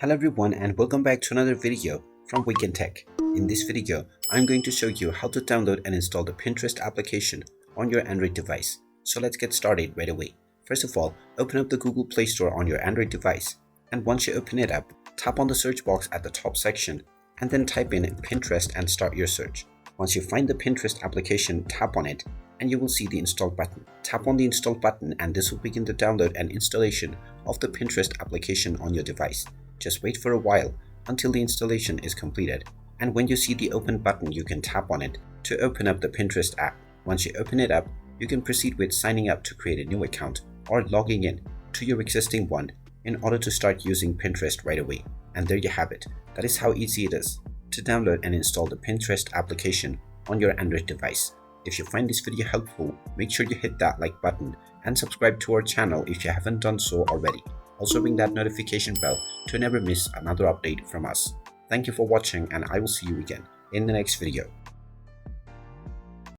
Hello everyone and welcome back to another video from Wake&Tech. In this video, I'm going to show you how to download and install the Pinterest application on your Android device. So let's get started right away. First of all, open up the Google Play Store on your Android device, and once you open it up, tap on the search box at the top section and then type in Pinterest and start your search. Once you find the Pinterest application, tap on it and you will see the install button. Tap on the install button and this will begin the download and installation of the Pinterest application on your device. Just wait for a while until the installation is completed, and when you see the open button, you can tap on it to open up the Pinterest app. Once you open it up, you can proceed with signing up to create a new account or logging in to your existing one in order to start using Pinterest right away. And there you have it. That is how easy it is to download and install the Pinterest application on your Android device. If you find this video helpful, make sure you hit that like button and subscribe to our channel if you haven't done so already. Also ring that notification bell to never miss another update from us. Thank you for watching and I will see you again in the next video.